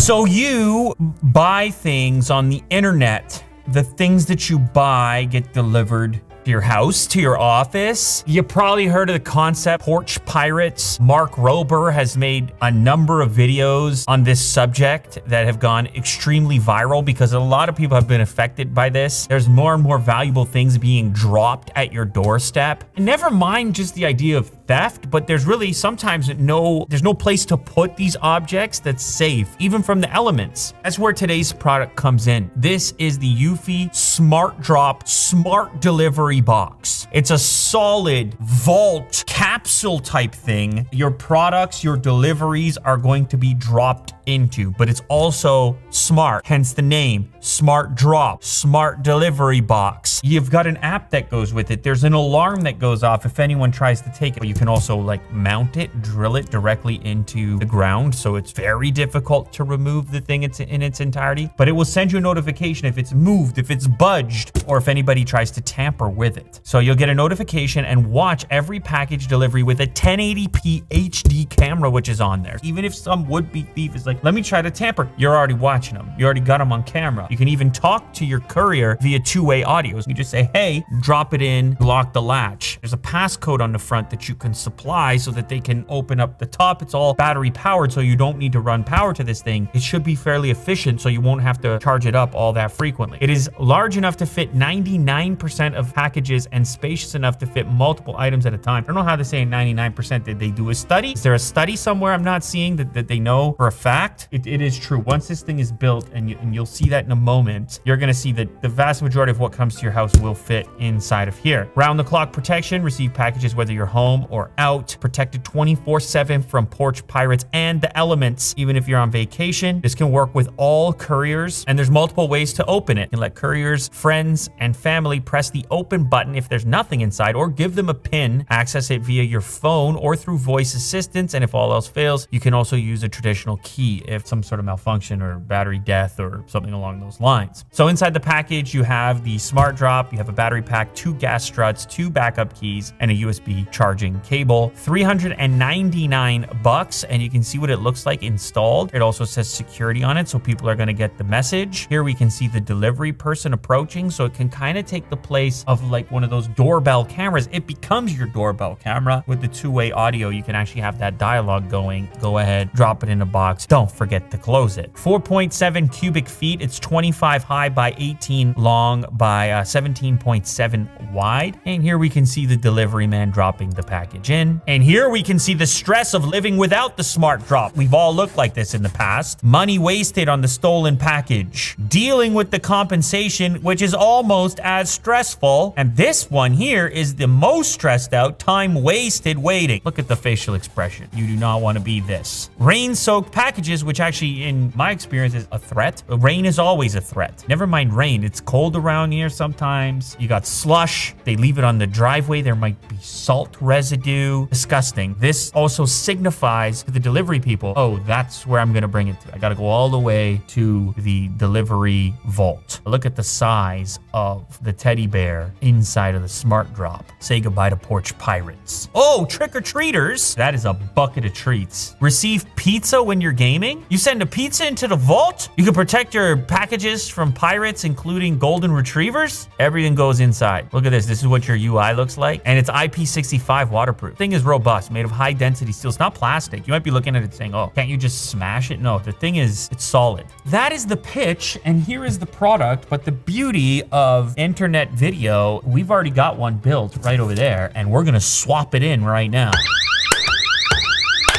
So you buy things on the internet. The things that you buy get delivered to your house, to your office. You probably heard of the concept porch pirates. Mark Rober has made a number of videos on this subject that have gone extremely viral because a lot of people have been affected by this. There's more and more valuable things being dropped at your doorstep. And never mind just the idea of theft, but there's really sometimes there's no place to put these objects that's safe, even from the elements. That's where today's product comes in. This is the Eufy Smart Drop Smart Delivery Box. It's a solid vault capsule type thing. Your products, your deliveries are going to be dropped into, but it's also smart, hence the name, Smart Drop, Smart Delivery Box. You've got an app that goes with it. There's an alarm that goes off if anyone tries to take it. You can also like mount it, drill it directly into the ground, so it's very difficult to remove the thing in its entirety, but it will send you a notification if it's moved, if it's budged, or if anybody tries to tamper with it. So you'll get a notification and watch every package delivery with a 1080p HD camera, which is on there. Even if some would-be thief is like, let me try to tamper, you're already watching them. You already got them on camera. You can even talk to your courier via two-way audio. You just say, hey, drop it in, lock the latch. There's a passcode on the front that you can supply so that they can open up the top. It's all battery powered, so you don't need to run power to this thing. It should be fairly efficient, so you won't have to charge it up all that frequently. It is large enough to fit 99% of packages and spacious enough to fit multiple items at a time. I don't know how they say 99%. Did they do a study? Is there a study somewhere I'm not seeing that they know for a fact? It is true. Once this thing is built, and you'll see that in a moment, you're going to see that the vast majority of what comes to your house will fit inside of here. Round-the-clock protection. Receive packages whether you're home or out. Protected 24/7 from porch pirates and the elements, even if you're on vacation. This can work with all couriers, and there's multiple ways to open it. You can let couriers, friends, and family press the open button if there's nothing inside, or give them a PIN. Access it via your phone or through voice assistance, and if all else fails, you can also use a traditional key if some sort of malfunction or battery death or something along those lines. So inside the package, you have the Smart Drop, you have a battery pack, 2 gas struts, 2 backup keys, and a USB charging cable. $399, and you can see what it looks like installed. It also says security on it, so people are going to get the message. Here we can see the delivery person approaching, so it can kind of take the place of like one of those doorbell cameras. It becomes your doorbell camera with the two-way audio. You can actually have that dialogue going. Go ahead, drop it in a box. Don't forget to close it. 4.7 cubic feet. It's 25 high by 18 long by 17.7 wide. And here we can see the delivery man dropping the package in. And here we can see the stress of living without the Smart Drop. We've all looked like this in the past. Money wasted on the stolen package. Dealing with the compensation, which is almost as stressful. And this one here is the most stressed out. Time wasted waiting. Look at the facial expression. You do not want to be this. Rain-soaked packages, which actually in my experience is a threat. Rain is always a threat. Never mind rain. It's cold around here sometimes. You got slush. They leave it on the driveway. There might be salt residue. Disgusting. This also signifies to the delivery people, oh, that's where I'm going to bring it to. I got to go all the way to the delivery vault. Look at the size of the teddy bear inside of the Smart Drop. Say goodbye to porch pirates. Oh, trick-or-treaters. That is a bucket of treats. Receive pizza when you're gaming? You send a pizza into the vault? You can protect your packages from pirates, including golden retrievers? Everything goes inside. Look at this. This is what your UI looks like. And it's IP65 waterproof. The thing is robust, made of high-density steel. It's not plastic. You might be looking at it saying, oh, can't you just smash it? No, the thing is, it's solid. That is the pitch, and here is the product. But the beauty of internet video, we've already got one built right over there, and we're gonna swap it in right now.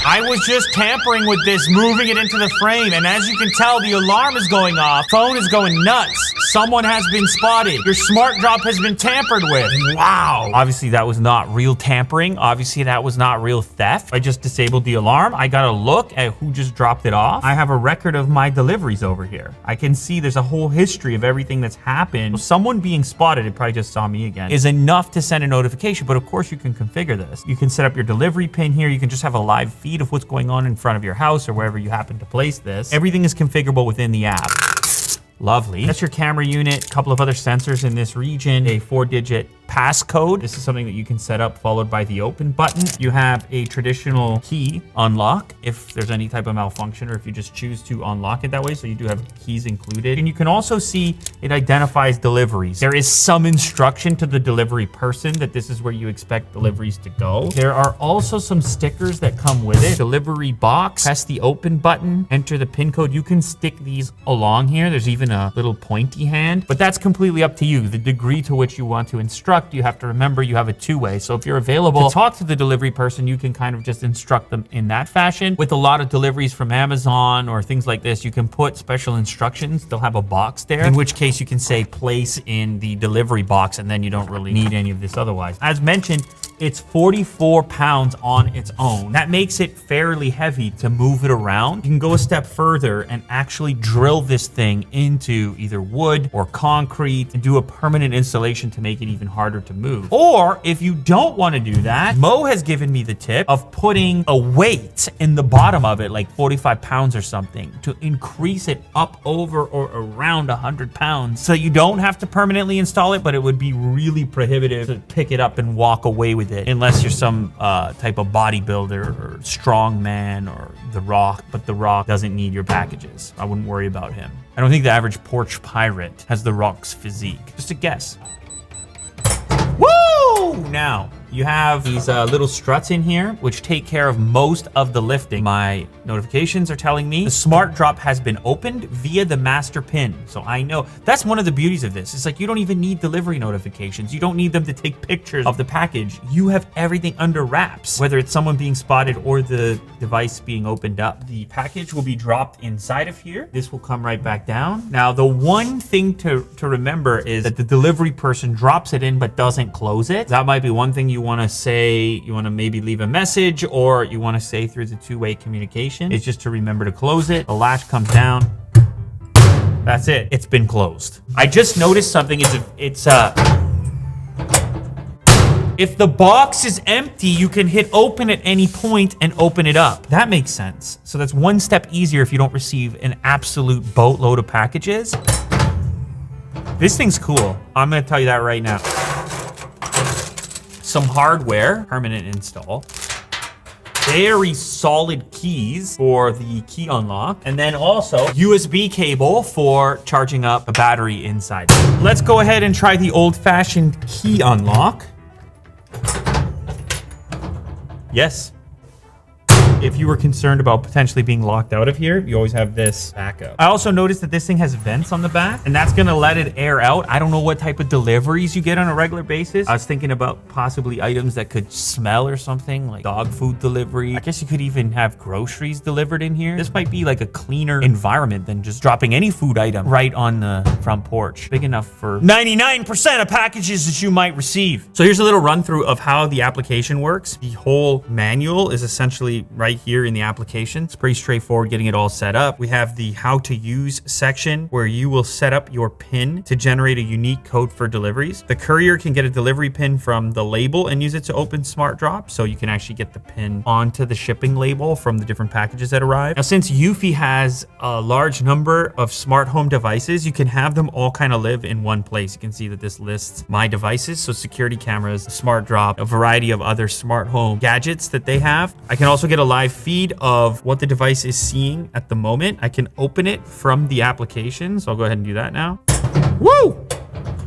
I was just tampering with this, moving it into the frame, and as you can tell, the alarm is going off. Phone is going nuts. Someone has been spotted. Your Smart Drop has been tampered with. Wow. Obviously, that was not real tampering. Obviously, that was not real theft. I just disabled the alarm. I got a look at who just dropped it off. I have a record of my deliveries over here. I can see there's a whole history of everything that's happened. Someone being spotted, it probably just saw me again, is enough to send a notification, but of course you can configure this. You can set up your delivery pin here. You can just have a live feed of what's going on in front of your house or wherever you happen to place this. Everything is configurable within the app. Lovely. That's your camera unit, a couple of other sensors in this region, a 4-digit passcode. This is something that you can set up, followed by the open button. You have a traditional key unlock if there's any type of malfunction, or if you just choose to unlock it that way. So you do have keys included. And you can also see it identifies deliveries. There is some instruction to the delivery person that this is where you expect deliveries to go. There are also some stickers that come with it. Delivery box, press the open button, enter the PIN code. You can stick these along here. There's even a little pointy hand, but that's completely up to you. The degree to which you want to instruct, you have to remember you have a two-way. So if you're available to talk to the delivery person, you can kind of just instruct them in that fashion. With a lot of deliveries from Amazon or things like this, you can put special instructions. They'll have a box there, in which case you can say place in the delivery box, and then you don't really need any of this otherwise. As mentioned, it's 44 pounds on its own. That makes it fairly heavy to move it around. You can go a step further and actually drill this thing into either wood or concrete and do a permanent installation to make it even harder to move. Or if you don't want to do that, Mo has given me the tip of putting a weight in the bottom of it, like 45 pounds or something, to increase it up over or around 100 pounds. So you don't have to permanently install it, but it would be really prohibitive to pick it up and walk away with it, unless you're some type of bodybuilder or strong man or The Rock, but The Rock doesn't need your packages. I wouldn't worry about him. I don't think the average porch pirate has The Rock's physique. Just a guess. Woo! Now, you have these little struts in here, which take care of most of the lifting. My notifications are telling me the smart drop has been opened via the master pin. So I know that's one of the beauties of this. It's like you don't even need delivery notifications. You don't need them to take pictures of the package. You have everything under wraps, whether it's someone being spotted or the device being opened up. The package will be dropped inside of here. This will come right back down. Now, the one thing to remember is that the delivery person drops it in but doesn't close it. That might be one thing you want to say. You want to maybe leave a message, or you want to say through the two-way communication, is just to remember to close it. The latch comes down. That's it. It's been closed. I just noticed something. If the box is empty, you can hit open at any point and open it up. That makes sense. So that's one step easier if you don't receive an absolute boatload of packages. This thing's cool. I'm going to tell you that right now. Some hardware, permanent install, very solid keys for the key unlock, and then also USB cable for charging up a battery inside. Let's go ahead and try the old-fashioned key unlock. Yes. If you were concerned about potentially being locked out of here, you always have this backup. I also noticed that this thing has vents on the back, and that's gonna let it air out. I don't know what type of deliveries you get on a regular basis. I was thinking about possibly items that could smell or something, like dog food delivery. I guess you could even have groceries delivered in here. This might be like a cleaner environment than just dropping any food item right on the front porch. Big enough for 99% of packages that you might receive. So here's a little run through of how the application works. The whole manual is essentially right here in the application. It's pretty straightforward getting it all set up. We have the how to use section where you will set up your PIN to generate a unique code for deliveries. The courier can get a delivery PIN from the label and use it to open Smart Drop. So you can actually get the PIN onto the shipping label from the different packages that arrive. Now, since Eufy has a large number of smart home devices, you can have them all kind of live in one place. You can see that this lists my devices. So security cameras, Smart Drop, a variety of other smart home gadgets that they have. I can also get a live feed of what the device is seeing at the moment. I can open it from the application. So I'll go ahead and do that now. Woo!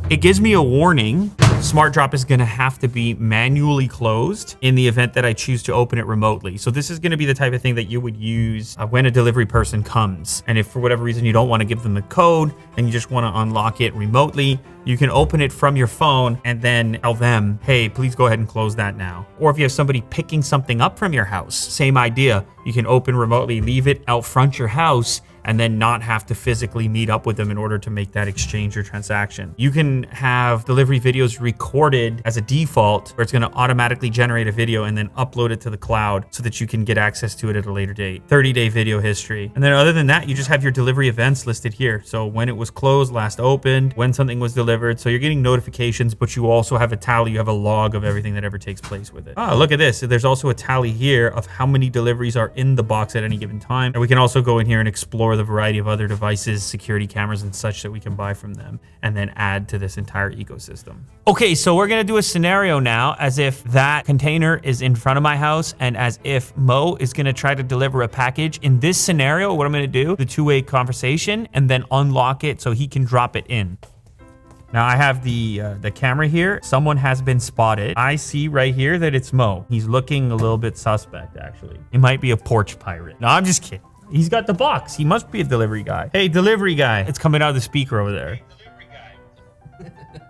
It gives me a warning. Smart Drop is going to have to be manually closed in the event that I choose to open it remotely. So this is going to be the type of thing that you would use when a delivery person comes. And if for whatever reason you don't want to give them the code and you just want to unlock it remotely, you can open it from your phone and then tell them, hey, please go ahead and close that now. Or if you have somebody picking something up from your house, same idea. You can open remotely, leave it out front your house, and then not have to physically meet up with them in order to make that exchange or transaction. You can have delivery videos recorded as a default, where it's going to automatically generate a video and then upload it to the cloud so that you can get access to it at a later date. 30-day video history. And then other than that, you just have your delivery events listed here. So when it was closed, last opened, when something was delivered. So you're getting notifications, but you also have a tally. You have a log of everything that ever takes place with it. Oh, look at this. There's also a tally here of how many deliveries are in the box at any given time. And we can also go in here and explore the variety of other devices, security cameras and such that we can buy from them, and then add to this entire ecosystem. Okay, so we're gonna do a scenario now as if that container is in front of my house and as if Mo is gonna try to deliver a package. In this scenario, what I'm gonna do, the two-way conversation, and then unlock it so he can drop it in. Now I have the camera here. Someone has been spotted. I see right here that it's Mo. He's looking a little bit suspect, actually. He might be a porch pirate. No, I'm just kidding. He's got the box. He must be a delivery guy. Hey, delivery guy. It's coming out of the speaker over there.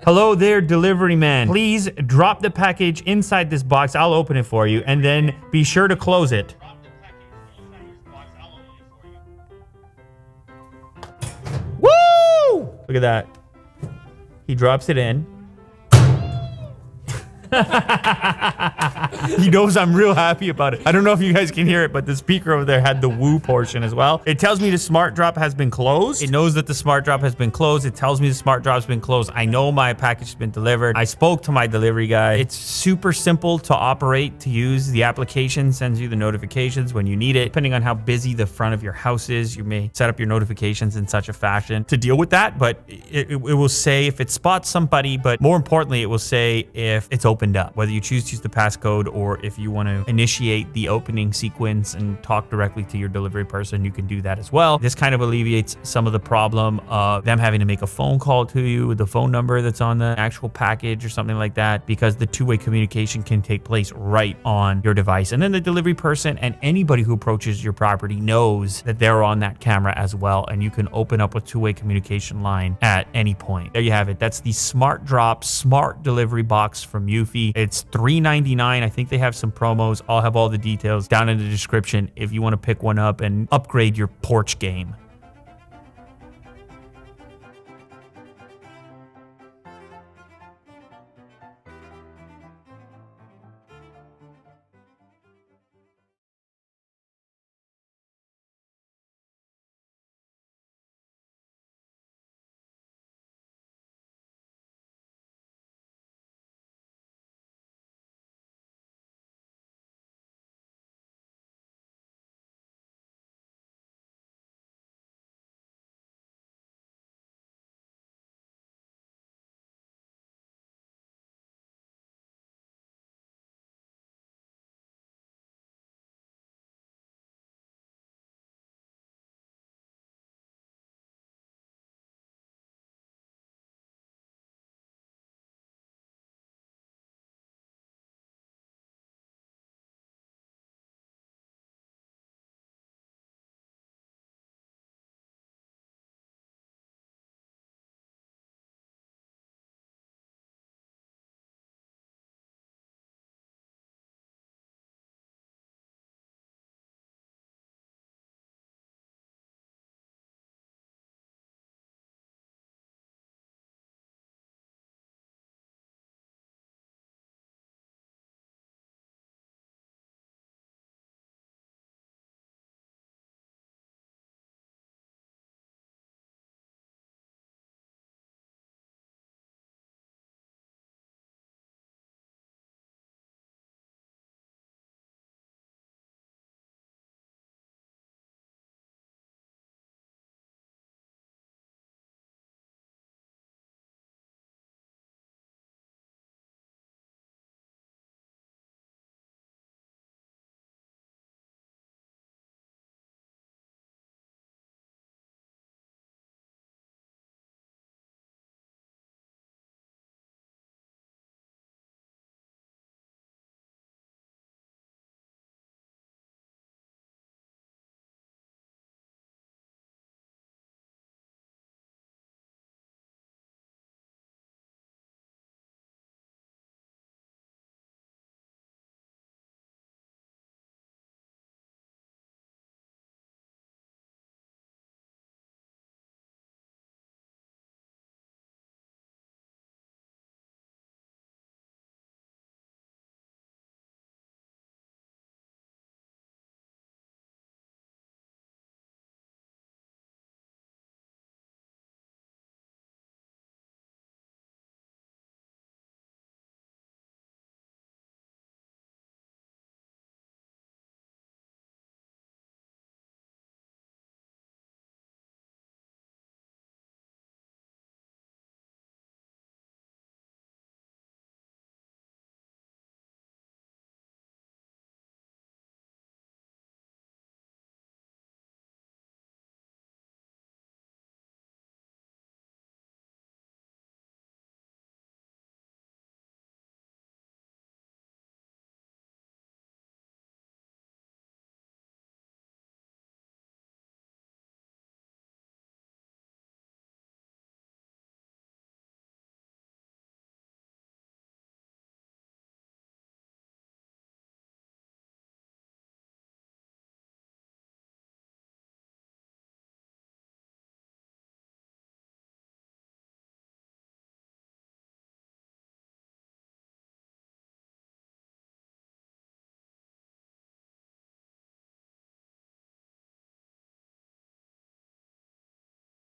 Hello there, delivery man. Please drop the package inside this box. I'll open it for you, and then be sure to close it. Woo! Look at that. He drops it in. He knows I'm real happy about it. I don't know if you guys can hear it, but the speaker over there had the woo portion as well. It tells me the smart drop has been closed. It knows that the smart drop has been closed. It tells me the smart drop's been closed. I know my package has been delivered. I spoke to my delivery guy. It's super simple to operate, to use. The application sends you the notifications when you need it. Depending on how busy the front of your house is, you may set up your notifications in such a fashion to deal with that, but it will say if it spots somebody, but more importantly, it will say if it's opened up, whether you choose to use the passcode or if you want to initiate the opening sequence and talk directly to your delivery person, you can do that as well. This kind of alleviates some of the problem of them having to make a phone call to you with the phone number that's on the actual package or something like that, because the two-way communication can take place right on your device. And then the delivery person and anybody who approaches your property knows that they're on that camera as well, and you can open up a two-way communication line at any point. There you have it. That's the Smart Drop Smart Delivery Box from Eufy. It's $3.99. I think they have some promos. I'll have all the details down in the description if you want to pick one up and upgrade your porch game.